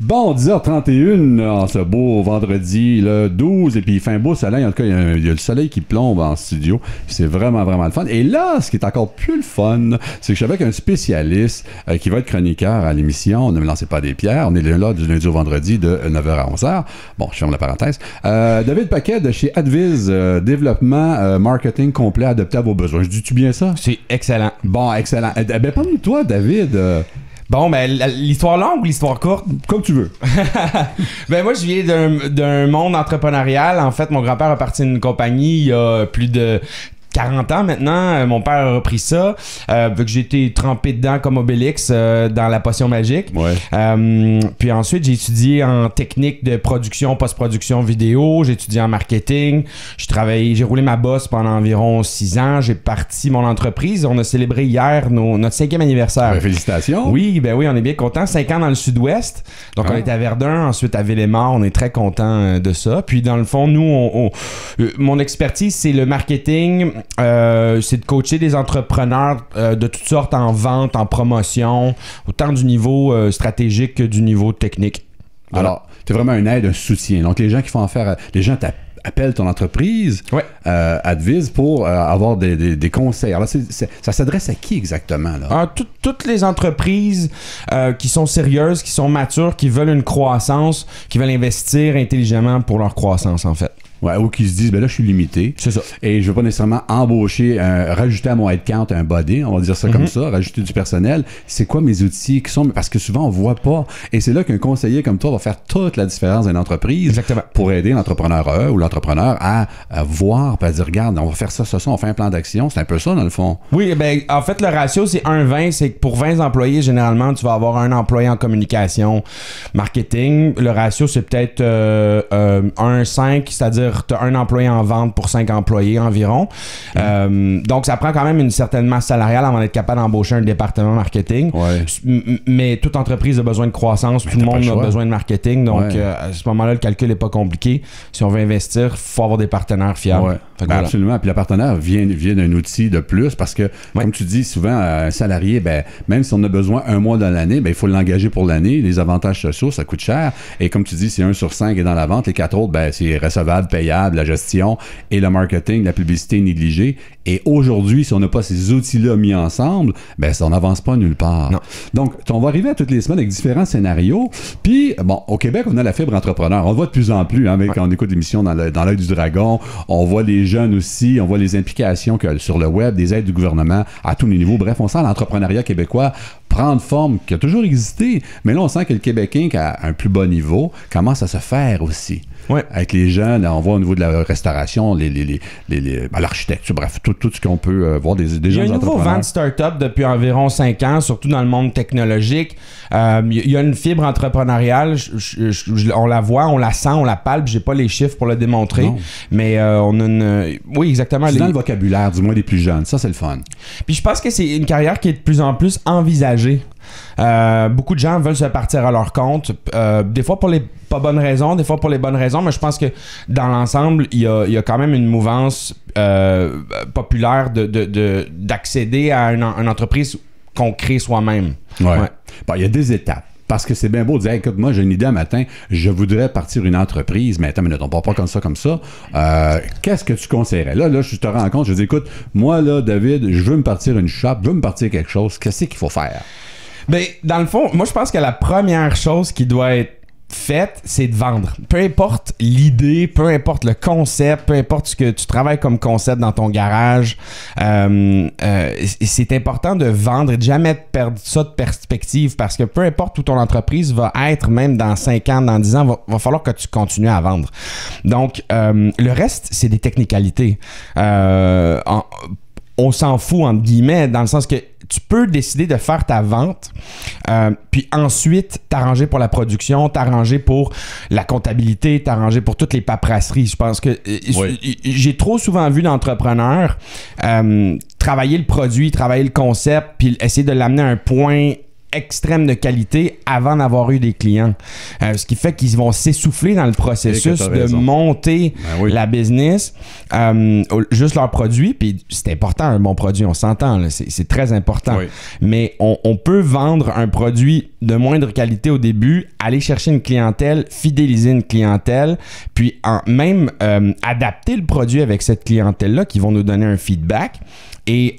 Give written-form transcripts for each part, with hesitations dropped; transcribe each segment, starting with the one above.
Bon, 10h31 en ce beau vendredi, le 12, et puis il fait un beau soleil. En tout cas, il y a le soleil qui plombe en studio. C'est vraiment, vraiment le fun. Et là, ce qui est encore plus le fun, c'est que je suis avec un spécialiste qui va être chroniqueur à l'émission. Ne me lancez pas des pierres. On est là du lundi au vendredi de 9h à 11h. Bon, je ferme la parenthèse. David Paquet de chez Adviz, développement marketing complet adapté à vos besoins. Je dis-tu bien ça? C'est excellent. Bon, excellent. Ben, parle-nous de toi, David. Bon, ben, l'histoire longue ou l'histoire courte? Comme tu veux. Ben, moi, je viens d'un monde entrepreneurial. En fait, mon grand-père a parti d'une compagnie il y a plus de 40 ans maintenant. Mon père a repris ça. Vu que j'ai été trempé dedans comme Obélix dans la potion magique. Ouais. Puis ensuite, j'ai étudié en technique de production, post-production vidéo. J'ai étudié en marketing. J'ai roulé ma bosse pendant environ 6 ans. J'ai parti mon entreprise. On a célébré hier notre 5e anniversaire. Ben, félicitations. Oui, on est bien contents. 5 ans dans le sud-ouest. Donc, on était à Verdun, ensuite à Villemort. On est très contents de ça. Puis, dans le fond, nous, mon expertise, c'est le marketing. C'est de coacher des entrepreneurs de toutes sortes en vente, en promotion, autant du niveau stratégique que du niveau technique. Voilà. Alors, tu es vraiment une aide, un soutien. Donc, les gens qui font affaire, les gens appellent ton entreprise, ouais. Adviz, pour avoir des conseils. Alors, ça s'adresse à qui exactement, là? Toutes les entreprises qui sont sérieuses, qui sont matures, qui veulent une croissance, qui veulent investir intelligemment pour leur croissance, en fait. Ouais, ou qui se disent, ben là, je suis limité. C'est ça. Et je ne veux pas nécessairement embaucher, rajouter à mon headcount un body, on va dire ça comme ça, rajouter du personnel. C'est quoi mes outils qui sont... Parce que souvent, on ne voit pas. Et c'est là qu'un conseiller comme toi va faire toute la différence d'une entreprise. Exactement. Pour aider l'entrepreneur ou l'entrepreneur à voir, puis à dire, regarde, on va faire ça, on fait un plan d'action. C'est un peu ça, dans le fond. Oui, ben en fait, le ratio, c'est 1-20. C'est que pour 20 employés, généralement, tu vas avoir un employé en communication, marketing. Le ratio, c'est peut-être 1-5, c'est-à-dire tu as un employé en vente pour 5 employés environ. Donc, ça prend quand même une certaine masse salariale avant d'être capable d'embaucher un département marketing. Ouais. Mais toute entreprise a besoin de croissance. Tout le monde a besoin de marketing. Donc, à ce moment-là, le calcul n'est pas compliqué. Si on veut investir, il faut avoir des partenaires fiables. Ouais. Ben absolument. Puis le partenaire vient d'un outil de plus parce que, comme tu dis souvent, un salarié, ben, même si on a besoin un mois dans l'année, ben, il faut l'engager pour l'année. Les avantages sociaux, ça coûte cher. Et comme tu dis, si 1 sur 5 est dans la vente, les 4 autres, ben, c'est recevable, payable, la gestion et le marketing, la publicité négligée. Et aujourd'hui, si on n'a pas ces outils-là mis ensemble, ben, ça, on n'avance pas nulle part. Non. Donc, on va arriver à toutes les semaines avec différents scénarios. Puis, bon, au Québec, on a la fibre entrepreneur. On le voit de plus en plus, hein, quand on écoute l'émission dans l'œil du dragon. On voit les jeunes aussi, on voit les implications que sur le web, des aides du gouvernement à tous les niveaux. Bref, on sent l'entrepreneuriat québécois prendre forme, qui a toujours existé, mais là, on sent que le Québécois, qui a un plus bas niveau, commence à se faire aussi. Ouais. Avec les jeunes, on voit au niveau de la restauration, l'architecture, bref, tout ce qu'on peut voir des jeunes entrepreneurs. Il y a un nouveau vent de start-up depuis environ 5 ans, surtout dans le monde technologique. Il y a une fibre entrepreneuriale, on la voit, on la sent, on la palpe. J'ai pas les chiffres pour le démontrer, mais on a une... Oui, exactement. C'est dans le vocabulaire, du moins des plus jeunes. Ça, c'est le fun. Puis je pense que c'est une carrière qui est de plus en plus envisagée. Beaucoup de gens veulent se partir à leur compte, des fois pour les pas bonnes raisons, des fois pour les bonnes raisons, mais je pense que dans l'ensemble, il y a quand même une mouvance populaire d'accéder à une entreprise qu'on crée soi-même. Ouais. Bon, il y a des étapes. Parce que c'est bien beau de dire, écoute, moi, j'ai une idée un matin, je voudrais partir une entreprise, mais attends, mais on ne part pas comme ça. Qu'est-ce que tu conseillerais? Là, je te rends compte, je dis, écoute, moi, là, David, je veux me partir une shop, je veux me partir quelque chose. Qu'est-ce qu'il faut faire? Ben, dans le fond, moi, je pense que la première chose qui doit être faite, c'est de vendre. Peu importe l'idée, peu importe le concept, peu importe ce que tu travailles comme concept dans ton garage, c'est important de vendre et de jamais perdre ça de perspective parce que peu importe où ton entreprise va être, même dans 5 ans, dans 10 ans, va falloir que tu continues à vendre. Donc, le reste, c'est des technicalités. On s'en fout, entre guillemets, dans le sens que tu peux décider de faire ta vente, puis ensuite t'arranger pour la production, t'arranger pour la comptabilité, t'arranger pour toutes les paperasseries. Je pense que j'ai trop souvent vu d'entrepreneurs travailler le produit, travailler le concept, puis essayer de l'amener à un point extrême de qualité avant d'avoir eu des clients. Ce qui fait qu'ils vont s'essouffler dans le processus de monter la business, juste leur produit. Puis c'est important, un bon produit, on s'entend, là, c'est très important. Oui. Mais on peut vendre un produit de moindre qualité au début, aller chercher une clientèle, fidéliser une clientèle, puis même adapter le produit avec cette clientèle-là qui vont nous donner un feedback. Et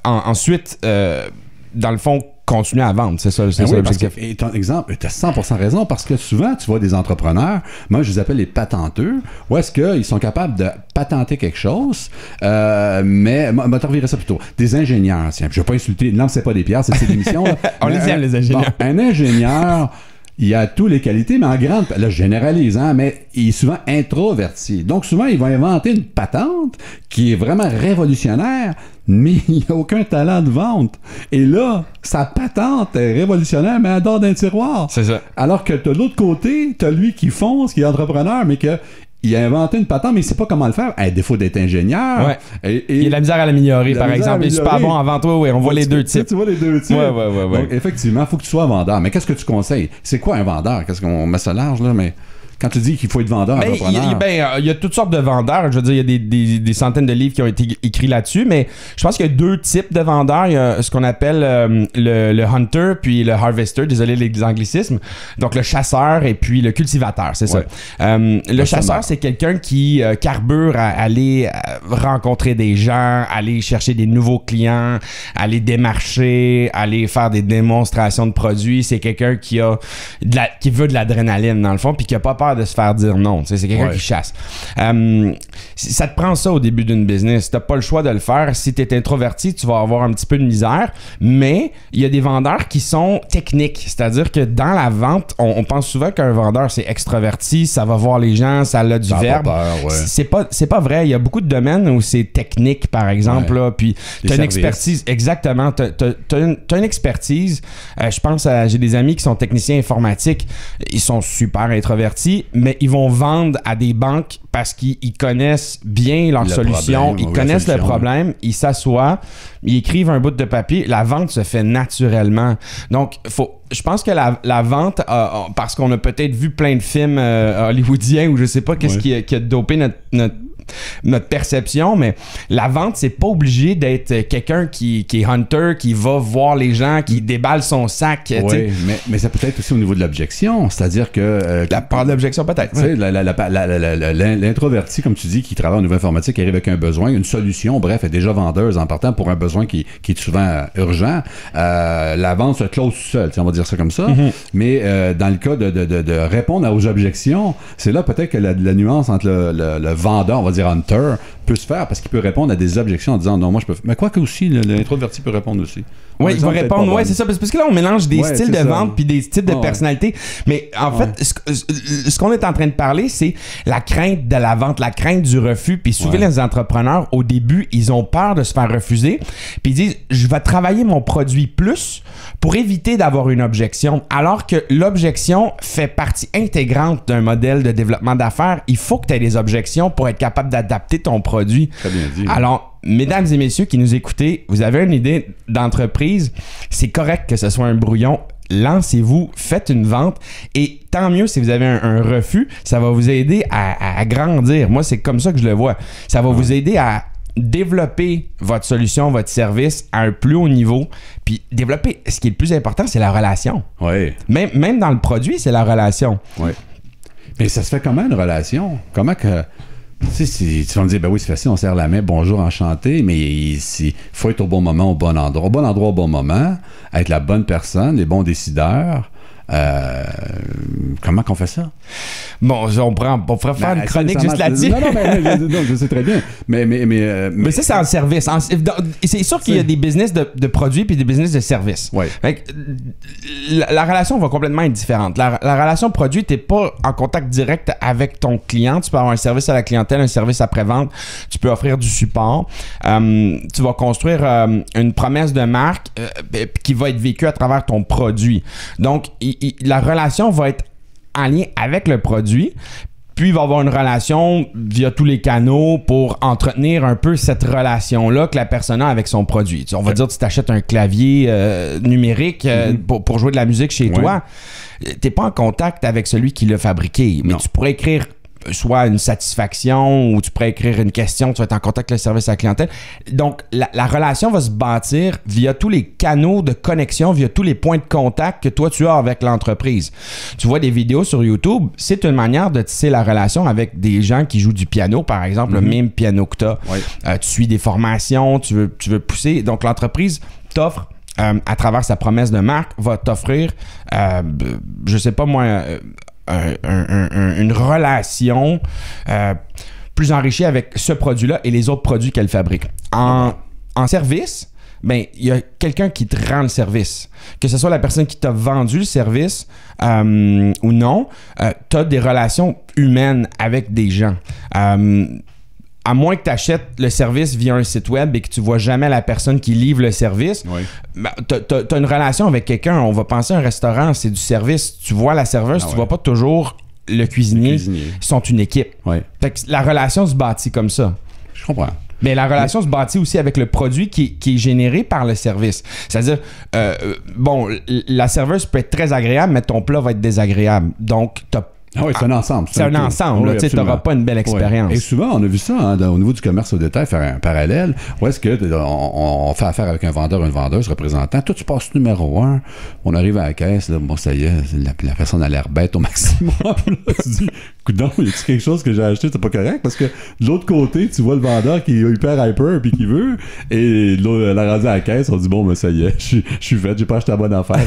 ensuite, dans le fond, continuer à vendre, c'est ça l'objectif. Et ton exemple, tu as 100% raison, parce que souvent, tu vois des entrepreneurs, moi je les appelle les patenteux, où est-ce qu'ils sont capables de patenter quelque chose, mais moi, je reviendrai ça plutôt. Des ingénieurs, tiens, je ne vais pas insulter, ne lancez pas des pierres, c'est l'émission. On les aime, les ingénieurs. Bon, un ingénieur, il a toutes les qualités, mais en grande... Là, je généralise, hein, mais il est souvent introverti. Donc, souvent, il va inventer une patente qui est vraiment révolutionnaire, mais il n'a aucun talent de vente. Et là, sa patente est révolutionnaire, mais elle dort d'un tiroir. C'est ça. Alors que de l'autre côté, tu as lui qui fonce, qui est entrepreneur, mais que... Il a inventé une patente, mais il ne sait pas comment le faire. À défaut d'être ingénieur. Ouais. Il a de la misère à l'améliorer, par exemple. Il est super bon avant toi, oui. On voit les deux types. Tu vois les deux types. Ouais. Donc, effectivement, il faut que tu sois vendeur. Mais qu'est-ce que tu conseilles? C'est quoi un vendeur? Qu'est-ce qu'on met ça large, là? Mais quand tu dis qu'il faut être vendeur, entrepreneur... Il y a toutes sortes de vendeurs. Je veux dire, il y a des centaines de livres qui ont été écrits là-dessus, mais je pense qu'il y a deux types de vendeurs. Il y a ce qu'on appelle le hunter puis le harvester. Désolé les anglicismes. Donc, le chasseur et puis le cultivateur, c'est ça. Le chasseur, c'est quelqu'un qui carbure à aller rencontrer des gens, aller chercher des nouveaux clients, aller démarcher, aller faire des démonstrations de produits. C'est quelqu'un qui veut de l'adrénaline, dans le fond, puis qui a pas peur de se faire dire non. C'est quelqu'un qui chasse. Ça te prend ça au début d'une business. T'as pas le choix de le faire. Si t'es introverti, tu vas avoir un petit peu de misère. Mais il y a des vendeurs qui sont techniques. C'est-à-dire que dans la vente, on pense souvent qu'un vendeur, c'est extraverti, ça va voir les gens, ça a du verbe. C'est pas vrai. Il y a beaucoup de domaines où c'est technique, par exemple. Là, puis t'as une expertise. Exactement. T'as une expertise. Je pense j'ai des amis qui sont techniciens informatiques. Ils sont super introvertis, mais ils vont vendre à des banques parce qu'ils connaissent bien leur solution, ils connaissent le problème, ils s'assoient, ils écrivent un bout de papier, la vente se fait naturellement. Donc, je pense que la vente, parce qu'on a peut-être vu plein de films hollywoodiens ou je sais pas qu'est-ce qui a dopé notre perception, mais la vente, c'est pas obligé d'être quelqu'un qui est hunter, qui va voir les gens, qui déballe son sac. Oui, mais ça peut être aussi au niveau de l'objection, c'est-à-dire que... la part de l'objection, peut-être. Tu sais, l'introverti, comme tu dis, qui travaille au niveau informatique, qui arrive avec un besoin, une solution, bref, est déjà vendeuse en partant pour un besoin qui est souvent urgent. La vente se close seule, on va dire ça comme ça. Mm-hmm. Mais dans le cas de répondre aux objections, c'est là peut-être que la nuance entre le vendeur, on va dire hunter, peut se faire parce qu'il peut répondre à des objections en disant non, moi je peux. Mais quoi que aussi, l'introverti peut répondre aussi. Oui, il va répondre, oui, c'est ça. Parce que là, on mélange des styles de vente puis des styles de personnalité. Mais en fait, ce qu'on est en train de parler, c'est la crainte de la vente, la crainte du refus. Puis souvent, les entrepreneurs, au début, ils ont peur de se faire refuser. Puis ils disent, je vais travailler mon produit plus pour éviter d'avoir une objection. Alors que l'objection fait partie intégrante d'un modèle de développement d'affaires. Il faut que tu aies des objections pour être capable d'adapter ton produit. Très bien dit. Alors, mesdames et messieurs qui nous écoutez, vous avez une idée d'entreprise, c'est correct que ce soit un brouillon. Lancez-vous, faites une vente et tant mieux si vous avez un refus, ça va vous aider à grandir. Moi, c'est comme ça que je le vois. Ça va vous aider à développer votre solution, votre service à un plus haut niveau. Puis développer, ce qui est le plus important, c'est la relation. Oui. Même dans le produit, c'est la relation. Oui. Mais ça se fait comment une relation? Comment que... Tu vas me dire, ben oui, c'est facile, on serre la main, bonjour, enchanté, mais il faut être au bon moment, au bon endroit. Au bon endroit, au bon moment, être la bonne personne, les bons décideurs. Comment qu'on fait ça? Bon, on pourrait faire une chronique juste là-dessus. Non, je sais très bien. Mais ça, c'est en service. C'est sûr qu'il y a des business de produits puis des business de services. Ouais. La relation va complètement être différente. La relation produit, tu n'es pas en contact direct avec ton client. Tu peux avoir un service à la clientèle, un service après-vente. Tu peux offrir du support. Tu vas construire une promesse de marque qui va être vécue à travers ton produit. Donc, la relation va être en lien avec le produit. Puis, il va y avoir une relation via tous les canaux pour entretenir un peu cette relation-là que la personne a avec son produit. On va dire que tu t'achètes un clavier numérique pour jouer de la musique chez toi. T'es pas en contact avec celui qui l'a fabriqué, mais tu pourrais écrire soit une satisfaction ou tu pourrais écrire une question, tu vas être en contact avec le service à la clientèle. Donc, la relation va se bâtir via tous les canaux de connexion, via tous les points de contact que toi, tu as avec l'entreprise. Tu vois des vidéos sur YouTube, c'est une manière de tisser la relation avec des gens qui jouent du piano, par exemple, le même piano que tu as. Tu suis des formations, tu veux pousser. Donc, l'entreprise t'offre à travers sa promesse de marque, va t'offrir, je sais pas moi, une relation plus enrichie avec ce produit-là et les autres produits qu'elle fabrique. En service, ben il y a quelqu'un qui te rend le service. Que ce soit la personne qui t'a vendu le service ou non, tu as des relations humaines avec des gens. À moins que tu achètes le service via un site web et que tu vois jamais la personne qui livre le service, ben, tu as une relation avec quelqu'un. On va penser à un restaurant, c'est du service. Tu vois la serveuse, tu vois pas toujours le cuisinier. Ils sont une équipe. Fait que la relation se bâtit comme ça. Je comprends. Mais la relation se bâtit aussi avec le produit qui est généré par le service. C'est-à-dire, bon, la serveuse peut être très agréable, mais ton plat va être désagréable. Donc, c'est un ensemble. C'est un ensemble. Tu n'auras pas une belle expérience. Et souvent, on a vu ça au niveau du commerce au détail, faire un parallèle. Où est-ce qu'on fait affaire avec un vendeur, une vendeuse, représentant. Toi, tu passes numéro 1. On arrive à la caisse. Là, bon, ça y est, la personne a l'air bête au maximum. Là, tu dis, coudonc, y a-t-il quelque chose que j'ai acheté, c'est pas correct? Parce que de l'autre côté, tu vois le vendeur qui est hyper hyper puis qui veut. Et là, la rendu à la caisse, on dit, bon, ben, ça y est, je suis fait, j'ai pas acheté la bonne affaire.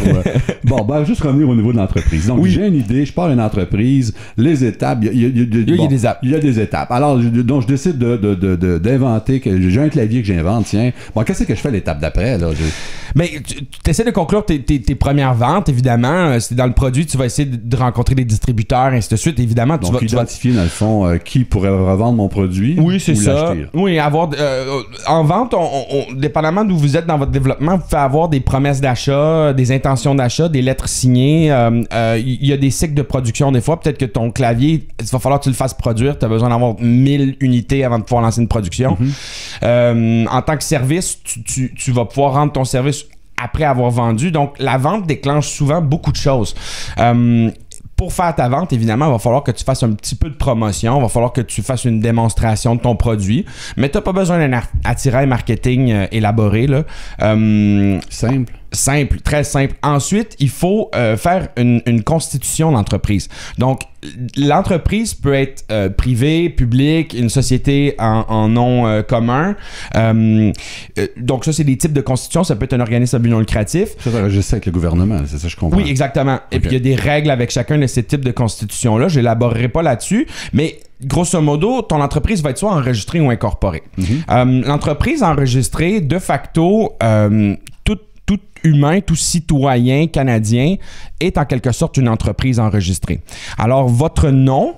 Bon, ben, juste revenir au niveau de l'entreprise. Donc, j'ai une idée, je pars une entreprise. Les étapes, il y a des étapes. Alors, donc, je décide d'inventer, que j'ai un clavier que j'invente, tiens. Bon, qu'est-ce que je fais l'étape d'après, là? Mais tu essaies de conclure tes premières ventes, évidemment. C'est dans le produit, tu vas essayer de rencontrer des distributeurs, ainsi de suite. Évidemment, donc, identifier, dans le fond, qui pourrait revendre mon produit. Oui, c'est ça. Oui, en vente, dépendamment d'où vous êtes dans votre développement, vous pouvez avoir des promesses d'achat, des intentions d'achat, des lettres signées. Il y a des cycles de production, des fois. Peut-être que ton clavier, il va falloir que tu le fasses produire. Tu as besoin d'avoir 1000 unités avant de pouvoir lancer une production. En tant que service, tu vas pouvoir rendre ton service après avoir vendu. Donc, la vente déclenche souvent beaucoup de choses. Pour faire ta vente, évidemment, il va falloir que tu fasses un petit peu de promotion. Il va falloir que tu fasses une démonstration de ton produit. Mais tu n'as pas besoin d'un attirail marketing élaboré. Là. Simple, très simple. Ensuite, il faut faire une constitution d'entreprise. Donc, l'entreprise peut être privée, publique, une société en nom commun. Donc, ça, c'est des types de constitution. Ça peut être un organisme à but non lucratif. Ça, c'est enregistré avec le gouvernement, c'est ça, je comprends. Oui, exactement. Okay. Et puis, il y a des règles avec chacun de ces types de constitutions-là. Je n'élaborerai pas là-dessus, mais grosso modo, ton entreprise va être soit enregistrée ou incorporée. L'entreprise enregistrée, de facto, tout humain, tout citoyen canadien est en quelque sorte une entreprise enregistrée. Alors, votre nom,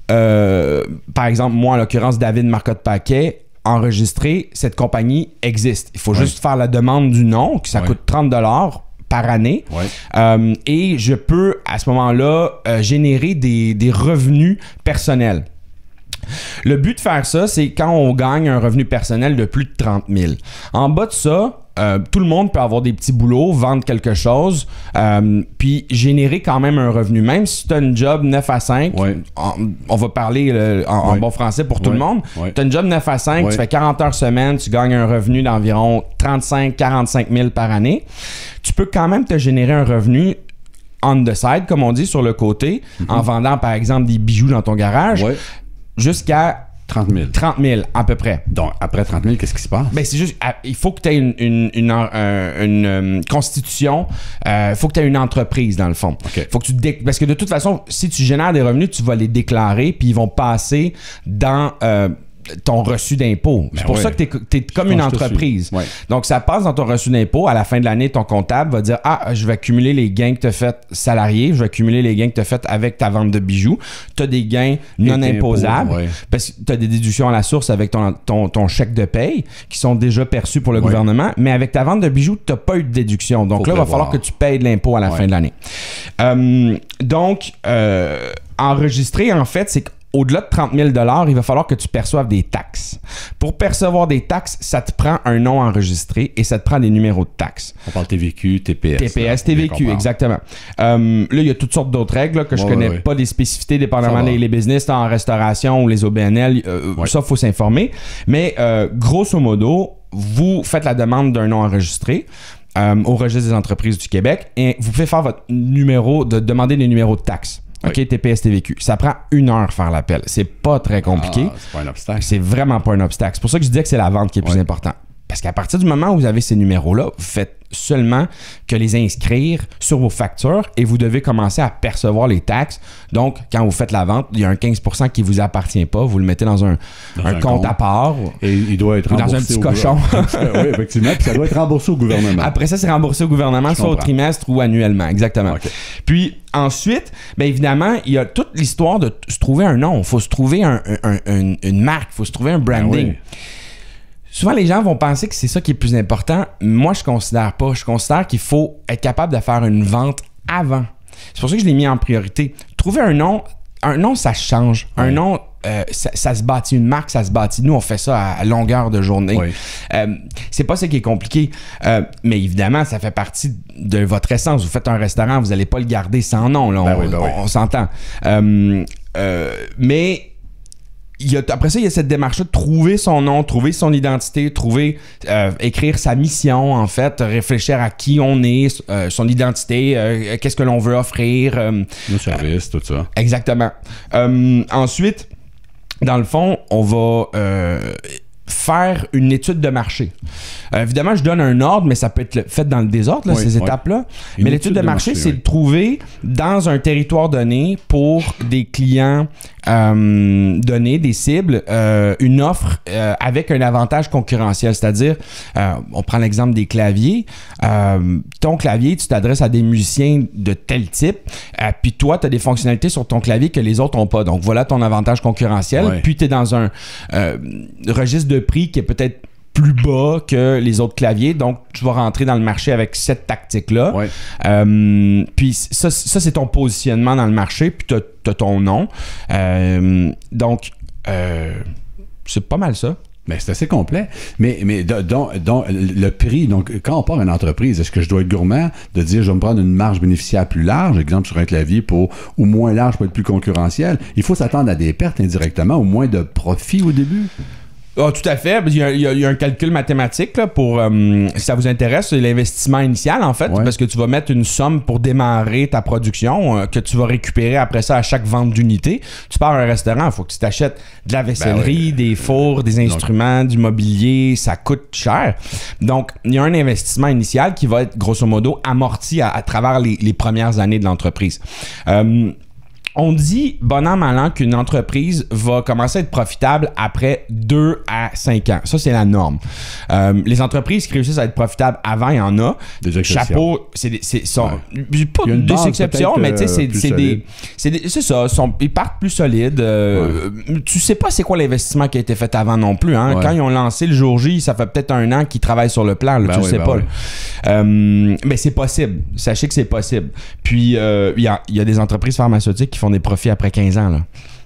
par exemple, moi, en l'occurrence, David Marcotte-Paquet, enregistré, cette compagnie existe. Il faut juste faire la demande du nom, que ça coûte 30$ par année. Et je peux, à ce moment-là, générer des revenus personnels. Le but de faire ça, c'est quand on gagne un revenu personnel de plus de 30 000. En bas de ça, tout le monde peut avoir des petits boulots, vendre quelque chose, puis générer quand même un revenu. Même si tu as une job 9 à 5, on va parler en bon français pour tout le monde, tu as une job 9 à 5, tu fais 40 heures semaine, tu gagnes un revenu d'environ 35-45 000 par année. Tu peux quand même te générer un revenu on the side, comme on dit, sur le côté, en vendant par exemple des bijoux dans ton garage, jusqu'à 30 000. 30 000 à peu près. Donc, après 30 000, qu'est-ce qui se passe? Ben, c'est juste, il faut que tu aies une constitution, il faut que tu aies une entreprise, dans le fond. Faut que parce que de toute façon, si tu génères des revenus, tu vas les déclarer, puis ils vont passer dans ton reçu d'impôt. C'est pour ça que tu es comme une entreprise. Donc, ça passe dans ton reçu d'impôt. À la fin de l'année, ton comptable va dire « Ah, je vais accumuler les gains que tu as fait salarié, je vais accumuler les gains que tu as fait avec ta vente de bijoux. Tu as des gains non imposables parce que tu as des déductions à la source avec ton chèque de paye qui sont déjà perçus pour le gouvernement, mais avec ta vente de bijoux, tu n'as pas eu de déduction. Donc là, il va falloir que tu payes de l'impôt à la fin de l'année. Donc, enregistrer, en fait, c'est au-delà de 30 000 $, il va falloir que tu perçoives des taxes. Pour percevoir des taxes, ça te prend un nom enregistré et ça te prend des numéros de taxes. On parle TVQ, TPS. TPS, TVQ, exactement. Là, il y a toutes sortes d'autres règles là, que je connais pas des spécificités dépendamment des business, en restauration ou les OBNL. Ça, il faut s'informer. Mais grosso modo, vous faites la demande d'un nom enregistré au registre des entreprises du Québec et vous pouvez faire votre numéro, demander les numéros de taxes. OK, TPS, TVQ. Ça prend 1 heure faire l'appel. C'est pas très compliqué. C'est pas un obstacle. C'est vraiment pas un obstacle. C'est pour ça que je disais que c'est la vente qui est plus important. Parce qu'à partir du moment où vous avez ces numéros-là, vous faites seulement que les inscrire sur vos factures et vous devez commencer à percevoir les taxes. Donc, quand vous faites la vente, il y a un 15% qui ne vous appartient pas. Vous le mettez dans un compte à part. Et il doit être remboursé dans un petit cochon. Oui, effectivement. Puis ça doit être remboursé au gouvernement. Après ça, c'est remboursé au gouvernement, soit au trimestre ou annuellement. Exactement. Okay. Puis, ensuite, bien évidemment, il y a toute l'histoire de se trouver un nom. Il faut se trouver une marque. Il faut se trouver un branding. Oui. Souvent, les gens vont penser que c'est ça qui est plus important. Moi, je considère pas. Je considère qu'il faut être capable de faire une vente avant. C'est pour ça que je l'ai mis en priorité. Trouver un nom, ça change. Un nom, ça se bâtit. Une marque, ça se bâtit. Nous, on fait ça à longueur de journée. Oui. C'est pas ça qui est compliqué. Mais évidemment, ça fait partie de votre essence. Vous faites un restaurant, vous n'allez pas le garder sans nom. Là. On s'entend. Mais... après ça, il y a cette démarche-là de trouver son nom, trouver son identité, écrire sa mission, en fait, réfléchir à qui on est, son identité, qu'est-ce que l'on veut offrir. Nos services, tout ça. Exactement. Ensuite, dans le fond, on va faire une étude de marché. Évidemment, je donne un ordre, mais ça peut être fait dans le désordre, là, ces étapes-là. Mais l'étude de marché, c'est de trouver dans un territoire donné pour des clients donnés, des cibles, une offre avec un avantage concurrentiel. C'est-à-dire, on prend l'exemple des claviers. Ton clavier, tu t'adresses à des musiciens de tel type, puis toi, tu as des fonctionnalités sur ton clavier que les autres n'ont pas. Donc, voilà ton avantage concurrentiel. Puis, tu es dans un registre de prix qui est peut-être plus bas que les autres claviers, donc tu vas rentrer dans le marché avec cette tactique-là. Puis ça, c'est ton positionnement dans le marché, puis tu as ton nom. Donc, c'est pas mal ça. Mais c'est assez complet. Mais le prix, donc quand on part une entreprise, est-ce que je dois être gourmand de dire je vais me prendre une marge bénéficiaire plus large, exemple sur un clavier, ou moins large pour être plus concurrentiel? Il faut s'attendre à des pertes indirectement, ou moins de profit au début? Ah, tout à fait. Il y a un calcul mathématique là, pour, si ça vous intéresse, c'est l'investissement initial en fait, parce que tu vas mettre une somme pour démarrer ta production que tu vas récupérer après ça à chaque vente d'unité. Tu pars à un restaurant, il faut que tu t'achètes de la vaisselerie, des fours, des instruments, du mobilier, ça coûte cher. Donc, il y a un investissement initial qui va être grosso modo amorti à travers les premières années de l'entreprise. On dit, bon an, mal an, qu'une entreprise va commencer à être profitable après 2 à 5 ans. Ça, c'est la norme. Les entreprises qui réussissent à être profitables avant, il y en a. Des exceptions. Chapeau, pas des exceptions, mais tu sais, c'est ça. Ils partent plus solides. Tu sais pas c'est quoi l'investissement qui a été fait avant non plus. Hein? Quand ils ont lancé le jour J, ça fait peut-être 1 an qu'ils travaillent sur le plan. Là, tu le sais pas. Mais c'est possible. Sachez que c'est possible. Puis, il y a des entreprises pharmaceutiques qui font des profits après 15 ans. Là.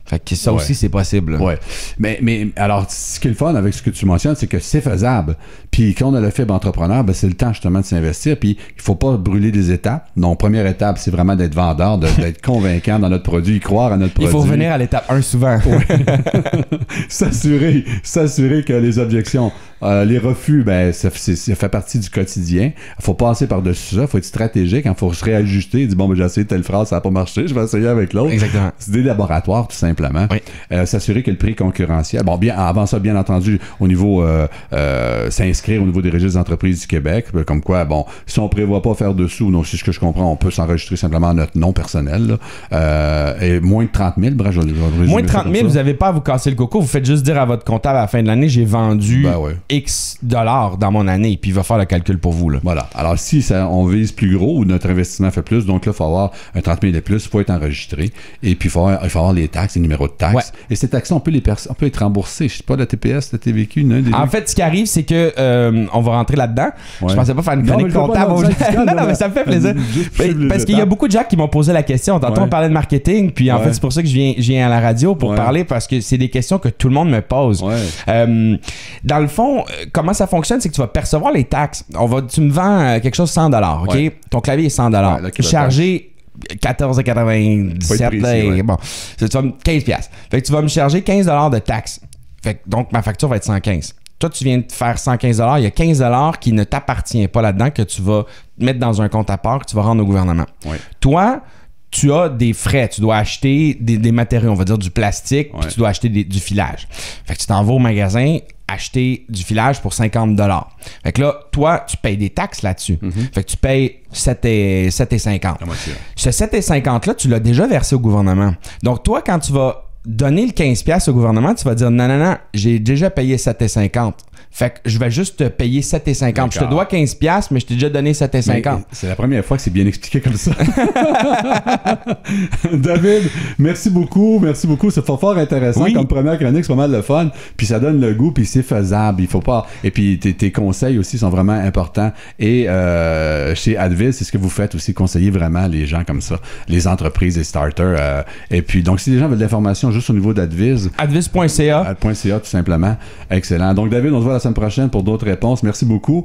Fait que ça aussi, c'est possible. Oui. Mais alors, ce qui est le fun avec ce que tu mentionnes, c'est que c'est faisable. Puis quand on a le fibre entrepreneur, ben, c'est le temps justement de s'investir. Puis il faut pas brûler des étapes. Donc, première étape, c'est vraiment d'être vendeur, d'être convaincant dans notre produit, croire à notre produit. Il faut revenir à l'étape 1 souvent. S'assurer que les objections, les refus, ben, ça fait partie du quotidien. Il faut passer par-dessus ça. Il faut être stratégique. Il faut se réajuster. Il dit, bon, ben, j'ai essayé telle phrase, ça n'a pas marché. Je vais essayer avec l'autre. Exactement. C'est des laboratoires, tout simplement. Oui. S'assurer que le prix est concurrentiel. Bon, bien, avant ça, bien entendu, au niveau s'inscrire au niveau des registres d'entreprises du Québec, comme quoi, bon, si on prévoit pas faire de sous, donc c'est ce que je comprends, on peut s'enregistrer simplement notre nom personnel. Et moins de 30 000, moins de 30 000, vous n'avez pas à vous casser le coco, vous faites juste dire à votre comptable à la fin de l'année, j'ai vendu X $ dans mon année, puis il va faire le calcul pour vous. Là. Voilà. Alors, si on vise plus gros ou notre investissement fait plus, donc là, il faut avoir un 30 000 et plus, il faut être enregistré. Et puis, il faut avoir les taxes, numéro de taxe. Ouais. Et ces taxes-là, on peut être remboursés. Je sais pas, la TPS, la TVQ, non? En fait, ce qui arrive, c'est que on va rentrer là-dedans. Ouais. Je pensais pas faire une chronique comptable. Non, mais ça me fait plaisir. Parce qu'il y a beaucoup de gens qui m'ont posé la question. Tantôt, on parlait de marketing, puis en fait, c'est pour ça que je viens à la radio pour parler, parce que c'est des questions que tout le monde me pose. Dans le fond, comment ça fonctionne, c'est que tu vas percevoir les taxes. Tu me vends quelque chose $100, OK? Ton clavier est $100. Chargé 14,97. Bon, tu vas 15$. Fait que tu vas me charger $15 de taxes. Fait que, donc, ma facture va être 115. Toi, tu viens de faire $115. Il y a $15 qui ne t'appartient pas là-dedans, que tu vas mettre dans un compte à part, que tu vas rendre au gouvernement. Toi, tu as des frais. Tu dois acheter des matériaux, on va dire du plastique, puis tu dois acheter du filage. Fait que tu t'en vas au magasin acheter du filage pour $50. Fait que là, toi, tu payes des taxes là-dessus. Fait que tu payes 7,50. Ce 7,50 là, tu l'as déjà versé au gouvernement. Donc, toi, quand tu vas donner le 15$ au gouvernement, tu vas dire non, j'ai déjà payé 7,50. Fait que je vais juste te payer 7,50. Je te dois 15$, mais je t'ai déjà donné 7,50. C'est la première fois que c'est bien expliqué comme ça. David, merci beaucoup. Merci beaucoup. C'est fort intéressant. Comme première chronique, c'est pas mal de fun. Puis ça donne le goût, puis c'est faisable. Il faut pas. Et puis tes conseils aussi sont vraiment importants. Et chez Adviz, c'est ce que vous faites aussi, conseiller vraiment les gens comme ça, les entreprises, les starters. Et puis, donc, si les gens veulent de l'information juste au niveau d'Adviz, adviz.ca. .ca, tout simplement. Excellent. Donc, David, on se voit la semaine prochaine pour d'autres réponses. Merci beaucoup.